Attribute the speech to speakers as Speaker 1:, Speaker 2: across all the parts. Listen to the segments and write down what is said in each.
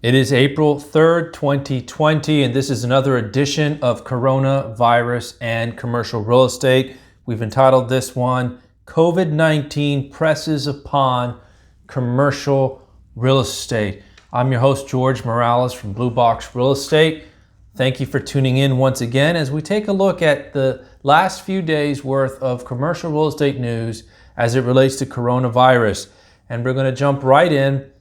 Speaker 1: It is April 3rd, 2020, and this is another edition of Coronavirus and Commercial Real Estate. We've entitled this one, COVID-19 Presses Upon Commercial Real Estate. I'm your host, George Morales from Blue Box Real Estate. Thank you for tuning in once again as we take a look at the last few days worth of commercial real estate news as it relates to coronavirus. And we're going to jump right in.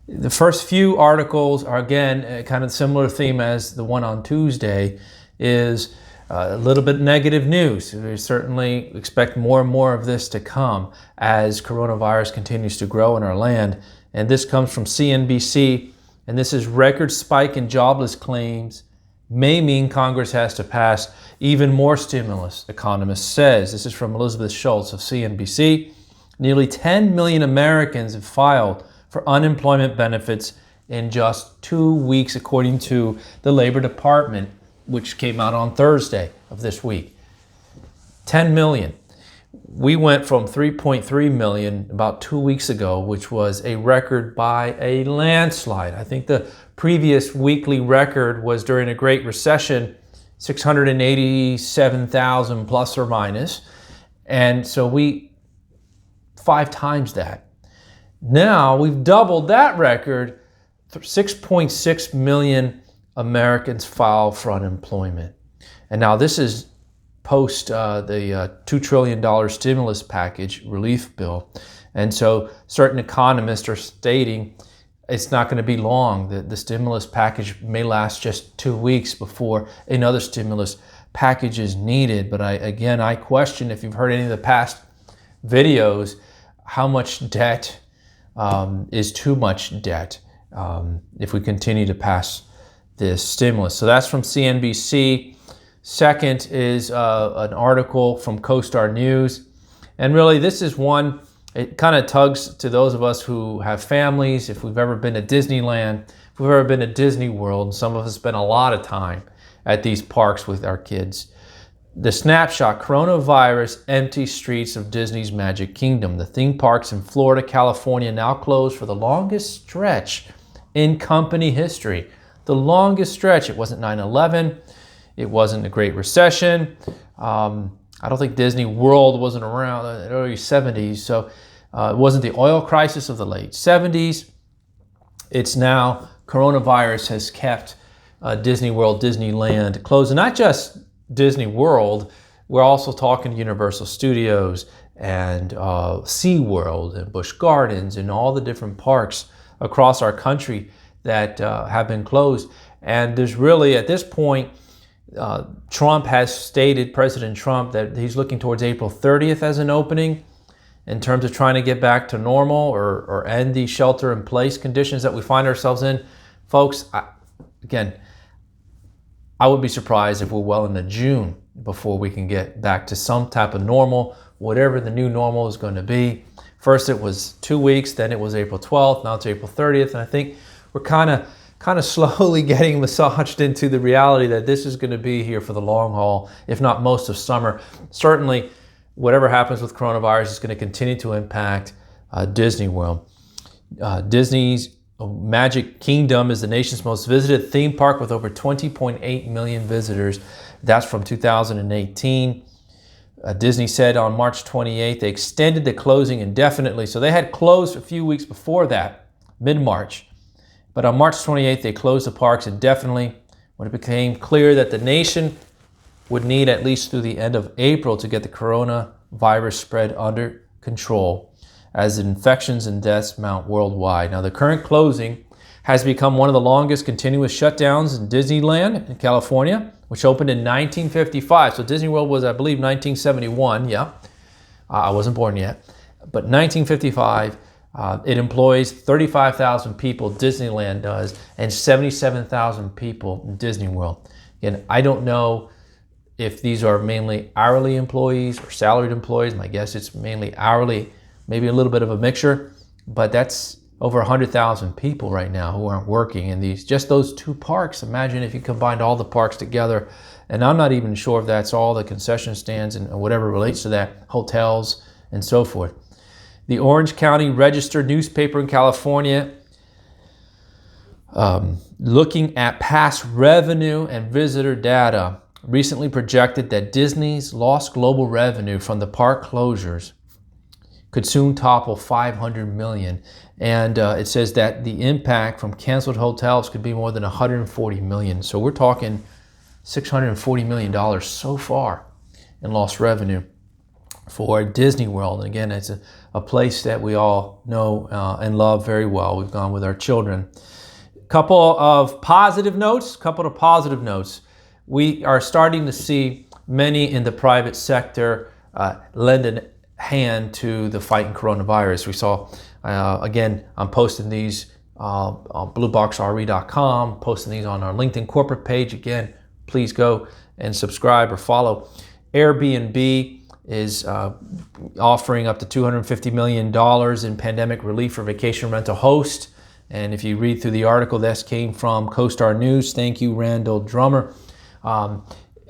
Speaker 1: The first few articles are, again, kind of similar theme as the one on Tuesday, is a little bit negative news. We certainly expect more and more of this to come as coronavirus continues to grow in our land. And this comes from CNBC, and this is record spike in jobless claims may mean Congress has to pass even more stimulus, economist says. This is from Elizabeth Schultz of CNBC. Nearly 10 million Americans have filed for unemployment benefits in just 2 weeks, according to the Labor Department, which came out on Thursday of this week. 10 million. We went from 3.3 million about 2 weeks ago, which was a record by a landslide. I think the previous weekly record was during a Great Recession, 687,000 plus or minus. And so we 5 times that. Now we've doubled that record. 6.6 million Americans file for unemployment. And now this is post the $2 trillion stimulus package relief bill. And so certain economists are stating it's not going to be long. The stimulus package may last just 2 weeks before another stimulus package is needed. But I question, if you've heard any of the past videos, how much debt is too much debt if we continue to pass this stimulus. So that's from CNBC. Second is an article from CoStar News. And really this is one, it kind of tugs to those of us who have families, if we've ever been to Disneyland, if we've ever been to Disney World, and some of us spend a lot of time at these parks with our kids. The snapshot, coronavirus, empty streets of Disney's Magic Kingdom. The theme parks in Florida, California now closed for the longest stretch in company history. The longest stretch. It wasn't 9/11. It wasn't the Great Recession. I don't think Disney World wasn't around in the early 70s. So it wasn't the oil crisis of the late 70s. It's now coronavirus has kept Disney World, Disneyland closed. And not just Disney World, we're also talking Universal Studios and SeaWorld and Busch Gardens and all the different parks across our country that have been closed. And there's really, at this point, Trump has stated, President Trump, that he's looking towards April 30th as an opening in terms of trying to get back to normal or end the shelter-in-place conditions that we find ourselves in. Folks, I would be surprised if we're well into June before we can get back to some type of normal, whatever the new normal is going to be. First it was 2 weeks, then it was April 12th, now it's April 30th, and I think we're kind of slowly getting massaged into the reality that this is going to be here for the long haul, if not most of summer. Certainly, whatever happens with coronavirus is going to continue to impact Disney World. Disney's Magic Kingdom is the nation's most visited theme park with over 20.8 million visitors. That's from 2018. Disney said on March 28th they extended the closing indefinitely. So they had closed a few weeks before that, mid-March. But on March 28th they closed the parks indefinitely when it became clear that the nation would need at least through the end of April to get the coronavirus spread under control as infections and deaths mount worldwide. Now, the current closing has become one of the longest continuous shutdowns in Disneyland in California, which opened in 1955. So Disney World was, I believe, 1971. Yeah, I wasn't born yet. But 1955, it employs 35,000 people, Disneyland does, and 77,000 people in Disney World. Again, I don't know if these are mainly hourly employees or salaried employees. My guess it's mainly hourly, maybe a little bit of a mixture, but that's over 100,000 people right now who aren't working in just those 2 parks. Imagine if you combined all the parks together, and I'm not even sure if that's all the concession stands and whatever relates to that, hotels and so forth. The Orange County Register newspaper in California looking at past revenue and visitor data, recently projected that Disney's lost global revenue from the park closures could soon topple 500 million. And it says that the impact from canceled hotels could be more than 140 million. So we're talking $640 million so far in lost revenue for Disney World. And again, it's a place that we all know and love very well. We've gone with our children. Couple of positive notes. We are starting to see many in the private sector lend a hand to the fight in coronavirus. We saw, again, I'm posting these on blueboxre.com, posting these on our LinkedIn corporate page. Again, please go and subscribe or follow. Airbnb is offering up to $250 million in pandemic relief for vacation rental hosts. And if you read through the article, this came from CoStar News. Thank you, Randall Drummer.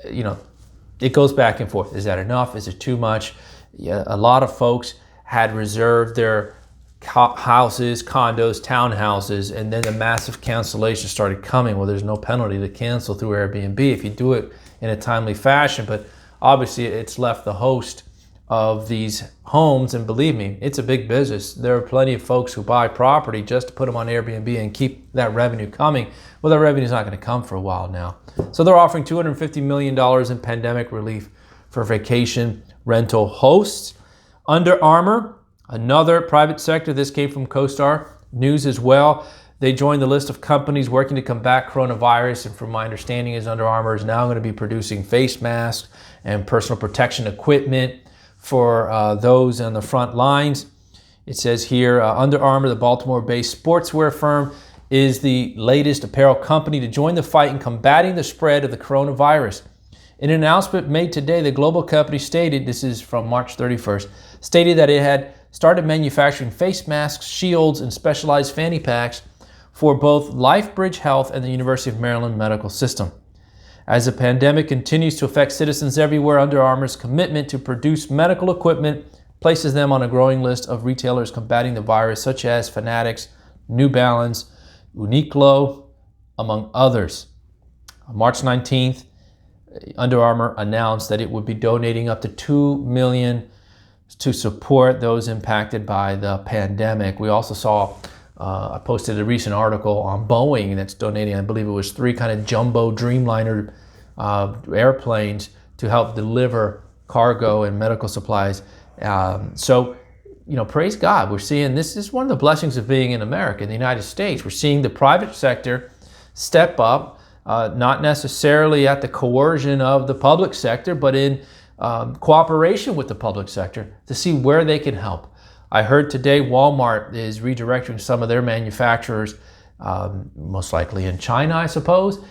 Speaker 1: It goes back and forth. Is that enough? Is it too much? Yeah, a lot of folks had reserved their houses, condos, townhouses, and then the massive cancellation started coming. Well, there's no penalty to cancel through Airbnb if you do it in a timely fashion, but obviously it's left the host of these homes, and believe me, it's a big business. There are plenty of folks who buy property just to put them on Airbnb and keep that revenue coming. Well, that revenue is not going to come for a while now. So they're offering $250 million in pandemic relief for vacation rental hosts. Under Armour, another private sector, this came from CoStar News as well. They joined the list of companies working to combat coronavirus, and from my understanding is Under Armour is now going to be producing face masks and personal protection equipment for those on the front lines. It says here, Under Armour, the Baltimore-based sportswear firm, is the latest apparel company to join the fight in combating the spread of the coronavirus. In an announcement made today, the global company stated, this is from March 31st, stated that it had started manufacturing face masks, shields, and specialized fanny packs for both LifeBridge Health and the University of Maryland Medical System. As the pandemic continues to affect citizens everywhere, Under Armour's commitment to produce medical equipment places them on a growing list of retailers combating the virus, such as Fanatics, New Balance, Uniqlo, among others. On March 19th, Under Armour announced that it would be donating up to $2 million to support those impacted by the pandemic. We also saw, I posted a recent article on Boeing that's donating, I believe it was 3 kind of jumbo Dreamliner airplanes to help deliver cargo and medical supplies. Praise God, we're seeing, this is one of the blessings of being in America, in the United States. We're seeing the private sector step up, not necessarily at the coercion of the public sector, but in cooperation with the public sector to see where they can help. I heard today Walmart is redirecting some of their manufacturers, most likely in China, I suppose,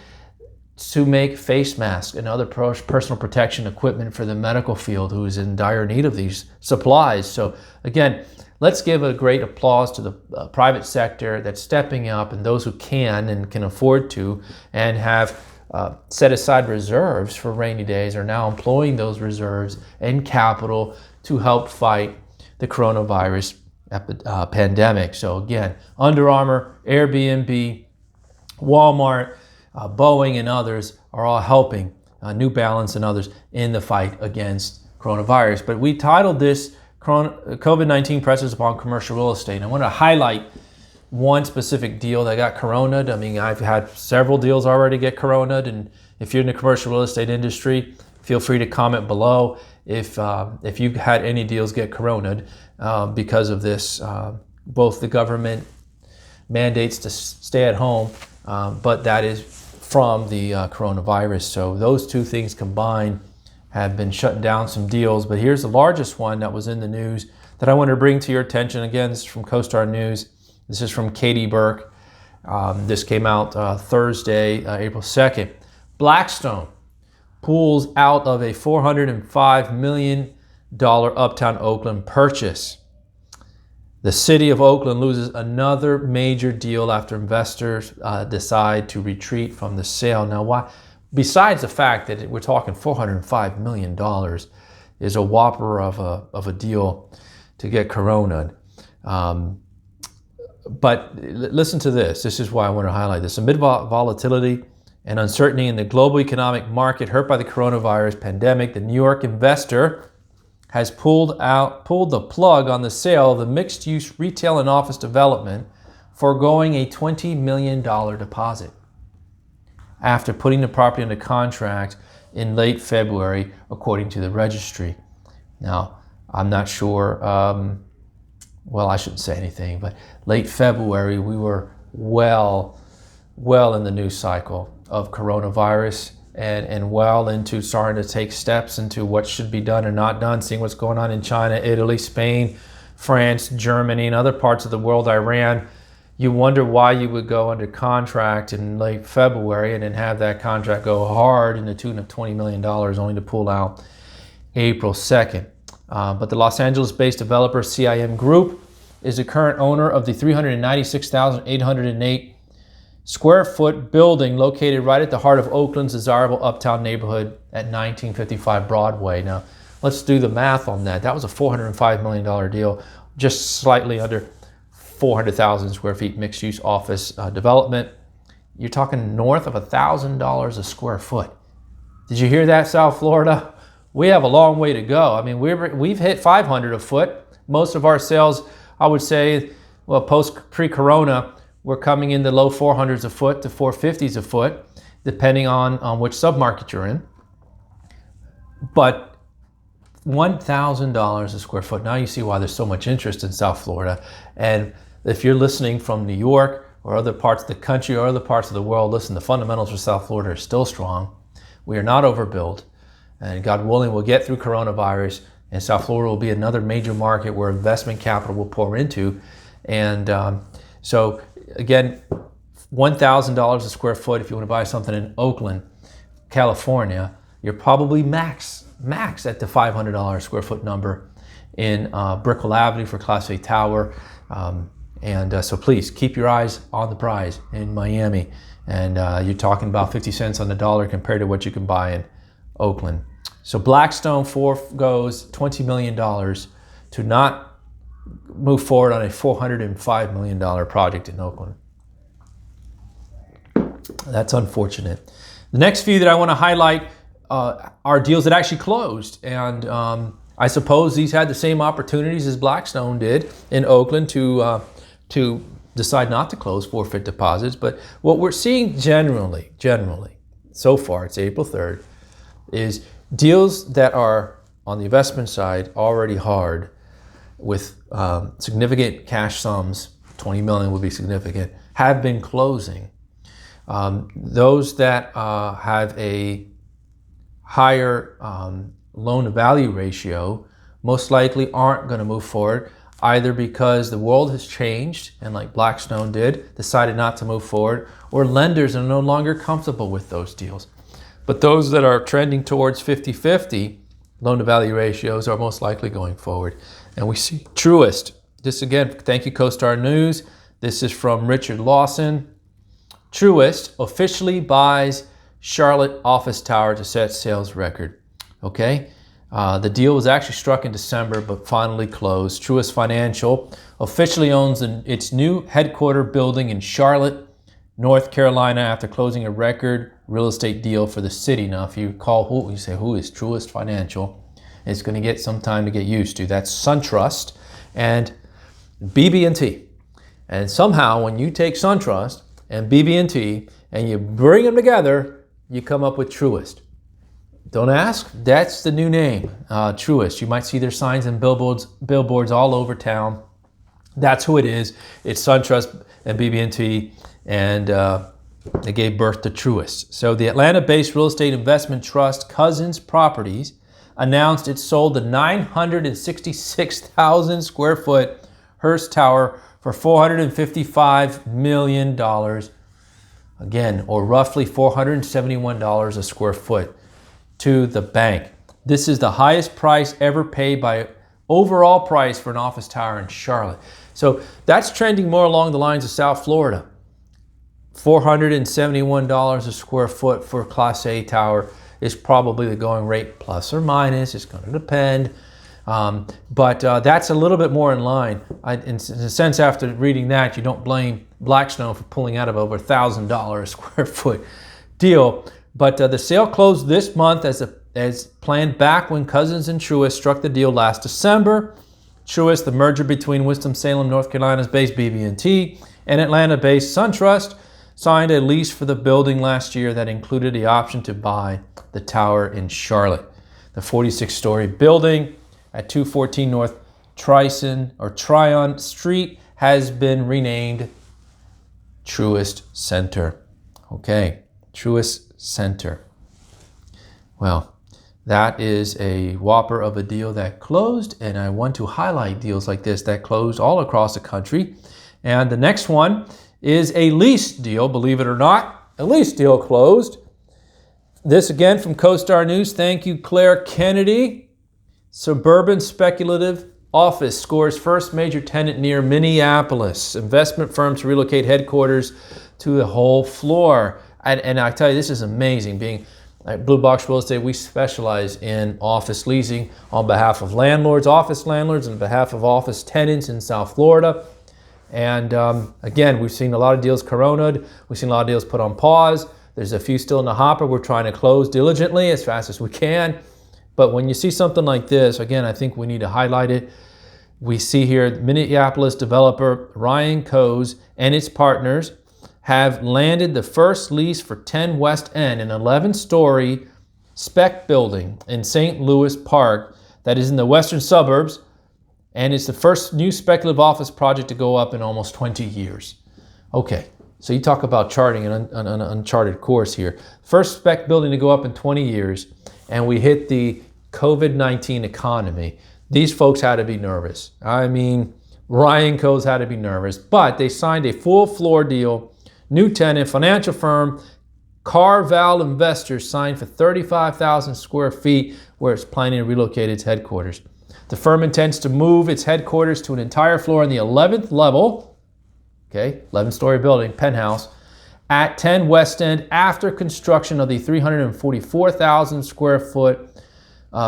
Speaker 1: to make face masks and other personal protection equipment for the medical field who is in dire need of these supplies. So again, let's give a great applause to the private sector that's stepping up, and those who can and can afford to and have set aside reserves for rainy days are now employing those reserves and capital to help fight the coronavirus pandemic. So again, Under Armour, Airbnb, Walmart, Boeing, and others are all helping, New Balance and others, in the fight against coronavirus. But we titled this COVID-19 Pressures Upon Commercial Real Estate. And I want to highlight one specific deal that got corona'd. I mean, I've had several deals already get corona'd, and if you're in the commercial real estate industry, feel free to comment below if you've had any deals get corona'd because of this. Both the government mandates to stay at home, but that is from the coronavirus. So those two things combined have been shutting down some deals. But here's the largest one that was in the news that I want to bring to your attention. Again, this is from CoStar News. This is from Katie Burke. This came out Thursday, April 2nd. Blackstone pulls out of a $405 million Uptown Oakland purchase. The city of Oakland loses another major deal after investors decide to retreat from the sale. Now, why? Besides the fact that we're talking $405 million is a whopper of a deal to get corona'd. But listen to this. This is why I want to highlight this. Amid volatility and uncertainty in the global economic market hurt by the coronavirus pandemic, the New York investor has pulled the plug on the sale of the mixed-use retail and office development, foregoing a $20 million deposit after putting the property under contract in late February, according to the registry. Now, I'm not sure, well, I shouldn't say anything, but late February, we were well in the news cycle of coronavirus and well into starting to take steps into what should be done and not done, seeing what's going on in China, Italy, Spain, France, Germany, and other parts of the world, Iran. You wonder why you would go under contract in late February and then have that contract go hard in the tune of $20 million, only to pull out April 2nd. But the Los Angeles-based developer CIM Group is the current owner of the 396,808 square foot building located right at the heart of Oakland's desirable Uptown neighborhood at 1955 Broadway. Now, let's do the math on that. That was a $405 million deal, just slightly under 400,000 square feet mixed-use office development. You're talking north of $1,000 a square foot. Did you hear that, South Florida? We have a long way to go. I mean, we've hit 500 a foot. Most of our sales, I would say, well, pre-corona, we're coming in the low 400s a foot to 450s a foot, depending on which submarket you're in. But $1,000 a square foot. Now you see why there's so much interest in South Florida. And if you're listening from New York or other parts of the country or other parts of the world, listen, the fundamentals for South Florida are still strong. We are not overbuilt. And God willing, we'll get through coronavirus, and South Florida will be another major market where investment capital will pour into. And so again, $1,000 a square foot. If you want to buy something in Oakland, California, you're probably max at the $500 square foot number in Brickell Avenue for Class A tower. So please keep your eyes on the prize in Miami. And you're talking about 50 cents on the dollar compared to what you can buy in Oakland. So Blackstone forgoes $20 million to not move forward on a $405 million project in Oakland. That's unfortunate. The next few that I want to highlight are deals that actually closed. And I suppose these had the same opportunities as Blackstone did in Oakland to decide not to close forfeit deposits. But what we're seeing generally, so far, it's April 3rd, is deals that are on the investment side already hard with significant cash sums, 20 million would be significant, have been closing. Those that have a higher loan-to-value ratio most likely aren't going to move forward, either because the world has changed and, like Blackstone did, decided not to move forward, or lenders are no longer comfortable with those deals. But those that are trending towards 50-50 loan-to-value ratios are most likely going forward. And we see Truest. This again, thank you CoStar News. This is from Richard Lawson. Truest officially buys Charlotte office tower to set sales record. Okay, the deal was actually struck in December, but finally closed. Truest Financial officially owns its new headquarter building in Charlotte, North Carolina, after closing a record real estate deal for the city. Now, if you call who, you say, who is Truest Financial? It's going to get some time to get used to. That's SunTrust and BB&T. And somehow, when you take SunTrust and BB&T and you bring them together, you come up with Truest. Don't ask. That's the new name, Truest. You might see their signs and billboards all over town. That's who it is. It's SunTrust and BB&T, and they gave birth to Truest. So the Atlanta-based real estate investment trust Cousins Properties announced it sold the 966,000 square foot Hearst Tower for $455 million, again, or roughly $471 a square foot, to the bank. This is the highest price ever paid by overall price for an office tower in Charlotte. So that's trending more along the lines of South Florida. $471 a square foot for a Class A tower is probably the going rate, plus or minus. It's going to depend. But that's a little bit more in line. In a sense, after reading that, you don't blame Blackstone for pulling out of over $1,000 a square foot deal. But the sale closed this month as planned back when Cousins and Truist struck the deal last December. Truist, the merger between Winston-Salem, North Carolina's based BB&T and Atlanta-based SunTrust, signed a lease for the building last year that included the option to buy the tower in Charlotte. The 46-story building at 214 North Tryon Street has been renamed Truist Center. Okay, Truist Center. Well, that is a whopper of a deal that closed, and I want to highlight deals like this that closed all across the country. And the next one is a lease deal, believe it or not. A lease deal closed. This again from CoStar News. Thank you, Claire Kennedy. Suburban speculative office scores first major tenant near Minneapolis. Investment firms relocate headquarters to the whole floor. And I tell you, this is amazing. Being at Blue Box Real Estate, we specialize in office leasing on behalf of landlords, office landlords, and on behalf of office tenants in South Florida. And again, we've seen a lot of deals coronaed. We've seen a lot of deals put on pause. There's a few still in the hopper. We're trying to close diligently as fast as we can. But when you see something like this, again, I think we need to highlight it. We see here Minneapolis developer Ryan Coes and its partners have landed the first lease for 10 West End, an 11-story spec building in St. Louis Park that is in the western suburbs, and it's the first new speculative office project to go up in almost 20 years. Okay, so you talk about charting an uncharted course here. First spec building to go up in 20 years, and we hit the COVID-19 economy. These folks had to be nervous. I mean, Ryan Coes had to be nervous, but they signed a full floor deal. New tenant, financial firm, Carval Investors signed for 35,000 square feet where it's planning to relocate its headquarters. The firm intends to move its headquarters to an entire floor on the 11th level, okay, 11-story building, penthouse, at 10 West End after construction of the 344,000 square foot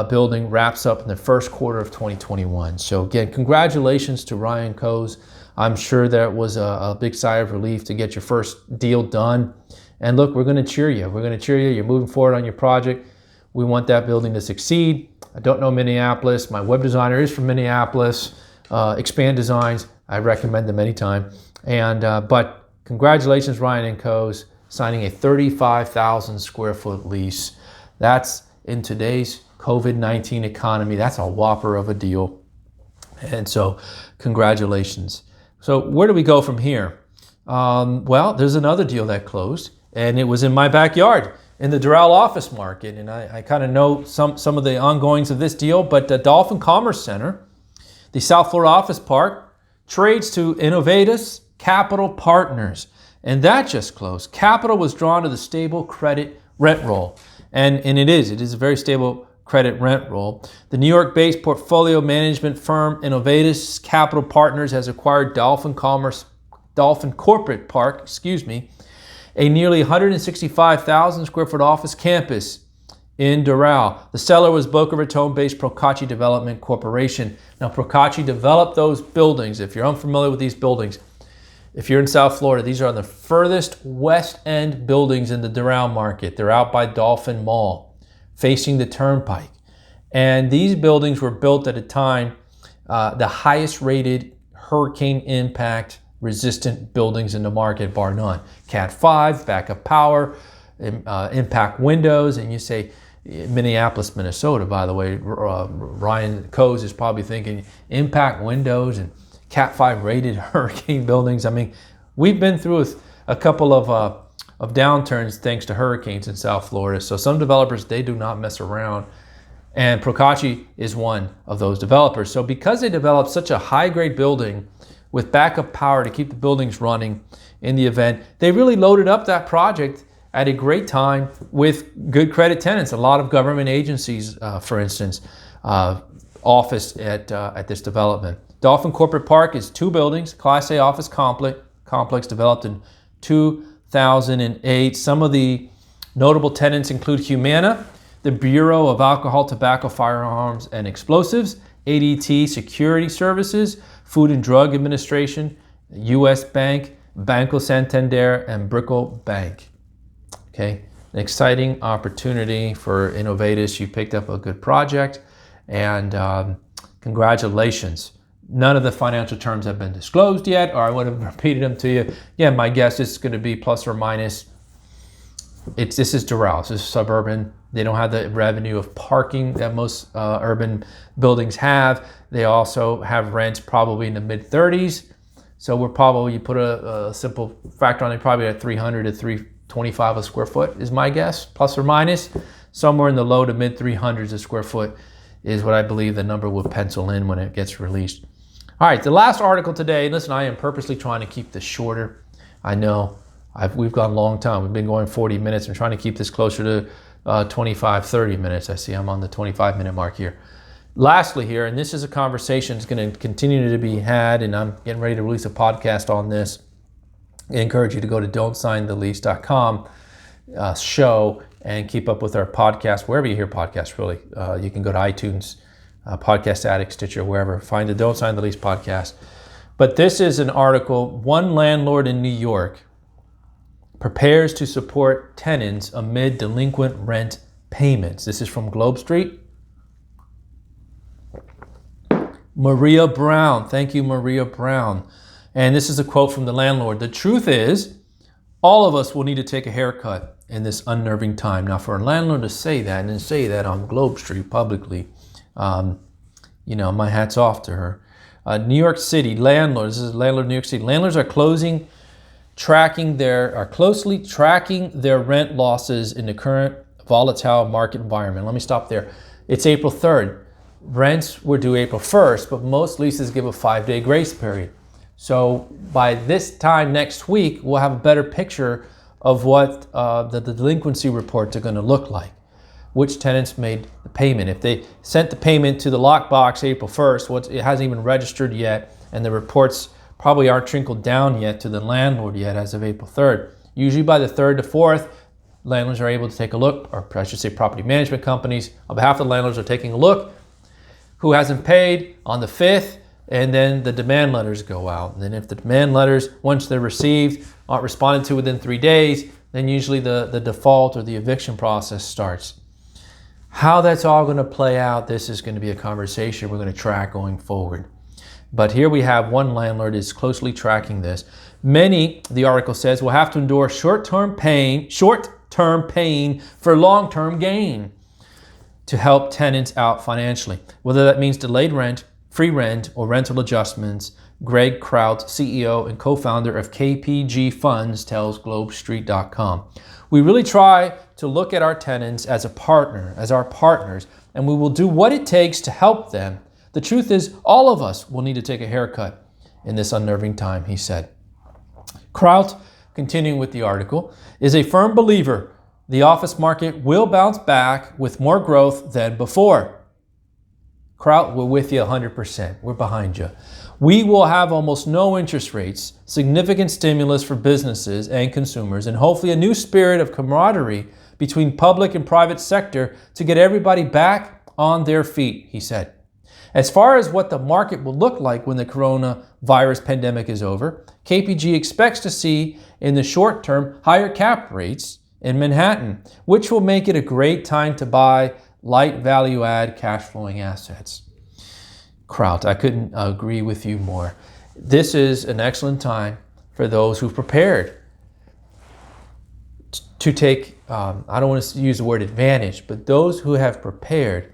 Speaker 1: building wraps up in the first quarter of 2021. So again, congratulations to Ryan Coes. I'm sure that was a big sigh of relief to get your first deal done. And look, we're going to cheer you. We're going to cheer you. You're moving forward on your project. We want that building to succeed. I don't know Minneapolis. My web designer is from Minneapolis. Expand Designs. I recommend them anytime. And but congratulations, Ryan and Coes, signing a 35,000 square foot lease. That's in today's COVID-19 economy. That's a whopper of a deal. And so congratulations. So where do we go from here? Well, there's another deal that closed, and it was in my backyard in the Doral office market. And I kind of know some of the ongoings of this deal, but the Dolphin Commerce Center, the South Florida office park, trades to Innovatus Capital Partners. And that just closed. Capital was drawn to the stable credit rent roll. And it is a very stable credit rent roll. The New York-based portfolio management firm Innovatus Capital Partners has acquired Dolphin Corporate Park, a nearly 165,000 square foot office campus in Doral. The seller was Boca Raton-based Procacci Development Corporation. Now, Procacci developed those buildings. If you're unfamiliar with these buildings, if you're in South Florida, these are on the furthest west end buildings in the Doral market. They're out by Dolphin Mall, facing the turnpike. And these buildings were built at a time, the highest rated hurricane impact resistant buildings in the market, bar none. Cat 5, backup power, impact windows, and you say, Minneapolis, Minnesota, by the way, Ryan Coes is probably thinking impact windows and Cat 5 rated hurricane buildings. I mean, we've been through a couple of downturns thanks to hurricanes in South Florida. So some developers, they do not mess around. And Procacci is one of those developers. So because they developed such a high-grade building with backup power to keep the buildings running in the event, they really loaded up that project at a great time with good credit tenants. A lot of government agencies, for instance, office at this development. Dolphin Corporate Park is 2 buildings, Class A office complex developed in 2008. Some of the notable tenants include Humana, the Bureau of Alcohol, Tobacco, Firearms, and Explosives, ADT Security Services, Food and Drug Administration, U.S. Bank, Banco Santander, and Brickell Bank. Okay, an exciting opportunity for Innovatus. You picked up a good project, and congratulations. None of the financial terms have been disclosed yet, or I would have repeated them to you. Yeah, my guess is going to be plus or minus. This is Doral. This is suburban. They don't have the revenue of parking that most urban buildings have. They also have rents probably in the mid-30s. So we're probably, you put a simple factor on it, probably at 300 to 325 a square foot is my guess, plus or minus. Somewhere in the low to mid 300s a square foot is what I believe the number will pencil in when it gets released. All right, the last article today. Listen, I am purposely trying to keep this shorter. I know we've gone a long time. We've been going 40 minutes. I'm trying to keep this closer to 25, 30 minutes. I see I'm on the 25-minute mark here. Lastly here, and this is a conversation that's going to continue to be had, and I'm getting ready to release a podcast on this. I encourage you to go to don'tsignthelease.com show and keep up with our podcast, wherever you hear podcasts, really. You can go to iTunes, Podcast Addict, Stitcher, wherever. Find the Don't Sign the Lease podcast. But this is an article, one landlord in New York prepares to support tenants amid delinquent rent payments. This is from Globe Street. Maria Brown. Thank you, Maria Brown. And this is a quote from the landlord. The truth is, all of us will need to take a haircut in this unnerving time. Now, for a landlord to say that and then say that on Globe Street publicly, my hat's off to her. New York City landlords, this is landlord in New York City. Landlords are closely tracking their rent losses in the current volatile market environment. Let me stop there. It's April 3rd. Rents were due April 1st, but most leases give a 5-day grace period. So by this time next week, we'll have a better picture of what the delinquency reports are going to look like. Which tenants made the payment. If they sent the payment to the lockbox April 1st, it hasn't even registered yet, and the reports probably aren't trickled down yet to the landlord yet as of April 3rd. Usually by the 3rd to 4th, landlords are able to take a look, or I should say property management companies, on behalf of the landlords are taking a look. Who hasn't paid on the 5th, and then the demand letters go out. And then if the demand letters, once they're received, aren't responded to within 3 days, then usually the default or the eviction process starts. How that's all going to play out, this is going to be a conversation we're going to track going forward. But here we have one landlord is closely tracking this. Many, the article says, will have to endure short-term pain for long-term gain to help tenants out financially. Whether that means delayed rent, free rent, or rental adjustments, Greg Kraut, CEO and co-founder of KPG Funds, tells Globestreet.com. We really try to look at our tenants as our partners, and we will do what it takes to help them. The truth is, all of us will need to take a haircut in this unnerving time, he said. Kraut, continuing with the article, is a firm believer the office market will bounce back with more growth than before. Kraut, we're with you 100%. We're behind you. We will have almost no interest rates, significant stimulus for businesses and consumers, and hopefully a new spirit of camaraderie between public and private sector to get everybody back on their feet, he said. As far as what the market will look like when the coronavirus pandemic is over, KPG expects to see in the short term higher cap rates in Manhattan, which will make it a great time to buy light value add cash flowing assets. Kraut, I couldn't agree with you more. This is an excellent time for those who've prepared to take, I don't want to use the word advantage, but those who have prepared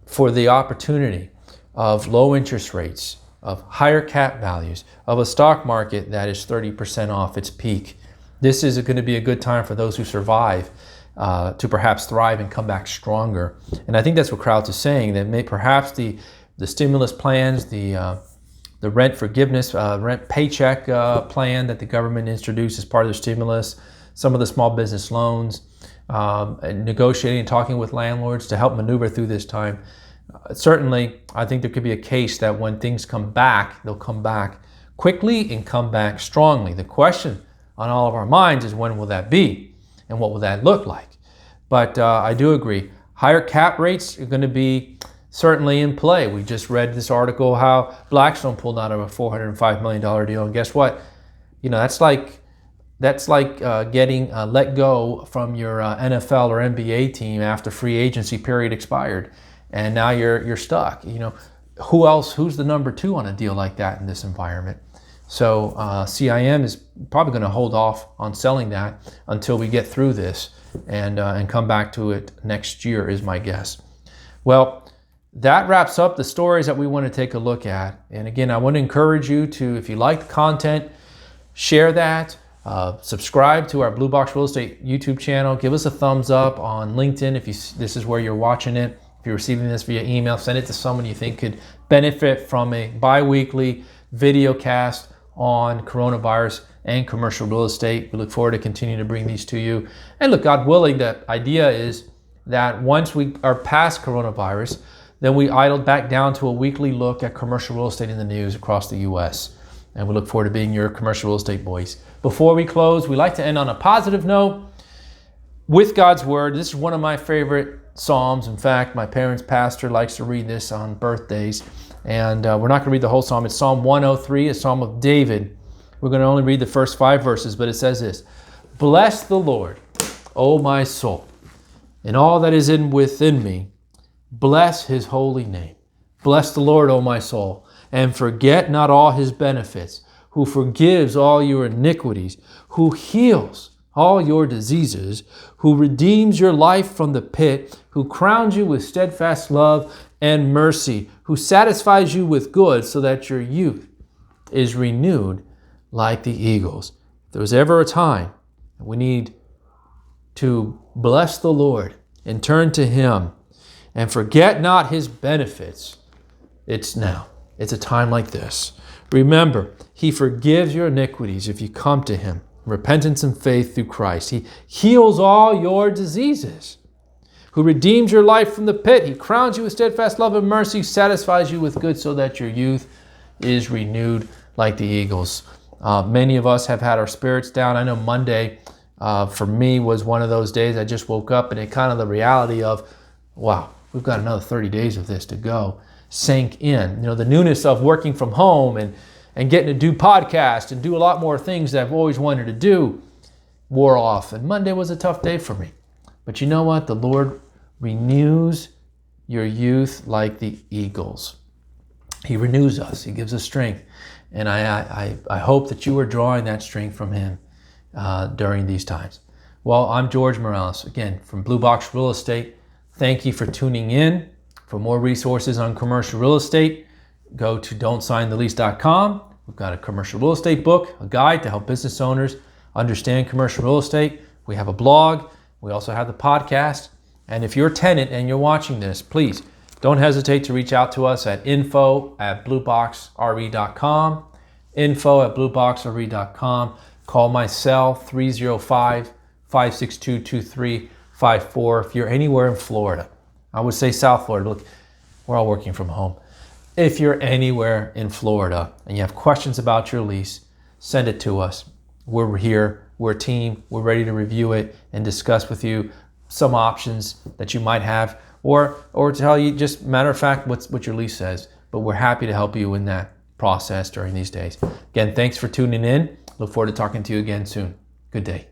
Speaker 1: for the opportunity of low interest rates, of higher cap values, of a stock market that is 30% off its peak. This is going to be a good time for those who survive to perhaps thrive and come back stronger. And I think that's what Kraut is saying, that perhaps the stimulus plans, the rent forgiveness, rent paycheck plan that the government introduced as part of their stimulus, some of the small business loans, negotiating and talking with landlords to help maneuver through this time. Certainly, I think there could be a case that when things come back, they'll come back quickly and come back strongly. The question on all of our minds is, when will that be? And what will that look like? But I do agree. Higher cap rates are going to be certainly in play. We just read this article how Blackstone pulled out of a $405 million deal. And guess what? That's like getting let go from your NFL or NBA team after free agency period expired, and now you're stuck. Who's the number two on a deal like that in this environment? So CIM is probably going to hold off on selling that until we get through this and come back to it next year is my guess. Well, that wraps up the stories that we want to take a look at. And again, I want to encourage you to, if you like the content, share that. Subscribe to our Blue Box Real Estate YouTube channel. Give us a thumbs up on LinkedIn if this is where you're watching it. If you're receiving this via email, send it to someone you think could benefit from a bi-weekly video cast on coronavirus and commercial real estate. We look forward to continuing to bring these to you. And look, God willing, the idea is that once we are past coronavirus, then we idle back down to a weekly look at commercial real estate in the news across the U.S. And we look forward to being your commercial real estate voice. Before we close, we like to end on a positive note with God's Word. This is one of my favorite Psalms. In fact, my parents' pastor likes to read this on birthdays. And we're not going to read the whole Psalm. It's Psalm 103, a Psalm of David. We're going to only read the first 5 verses, but it says this: "Bless the Lord, O my soul, and all that is within me. Bless his holy name. Bless the Lord, O my soul, and forget not all his benefits, who forgives all your iniquities, who heals all your diseases, who redeems your life from the pit, who crowns you with steadfast love and mercy, who satisfies you with good so that your youth is renewed like the eagles." If there was ever a time we need to bless the Lord and turn to him and forget not his benefits, it's now. It's a time like this. Remember, he forgives your iniquities if you come to him. Repentance and faith through Christ. He heals all your diseases. Who redeems your life from the pit. He crowns you with steadfast love and mercy, satisfies you with good so that your youth is renewed like the eagles. Many of us have had our spirits down. I know Monday for me was one of those days I just woke up and it kind of the reality of, wow, we've got another 30 days of this to go, sank in. The newness of working from home and getting to do podcasts and do a lot more things that I've always wanted to do wore off. And Monday was a tough day for me. But you know what? The Lord renews your youth like the eagles. He renews us. He gives us strength. And I hope that you are drawing that strength from him during these times. Well, I'm George Morales, again, from Blue Box Real Estate. Thank you for tuning in. For more resources on commercial real estate, go to don'tsignthelease.com. We've got a commercial real estate book, a guide to help business owners understand commercial real estate. We have a blog. We also have the podcast. And if you're a tenant and you're watching this, please don't hesitate to reach out to us at info@blueboxre.com, info@blueboxre.com. Call my cell, 305-562-2354 if you're anywhere in Florida. I would say South Florida. Look, we're all working from home. If you're anywhere in Florida and you have questions about your lease, send it to us. We're here. We're a team. We're ready to review it and discuss with you some options that you might have, or tell you just matter of fact what your lease says. But we're happy to help you in that process during these days. Again, thanks for tuning in. Look forward to talking to you again soon. Good day.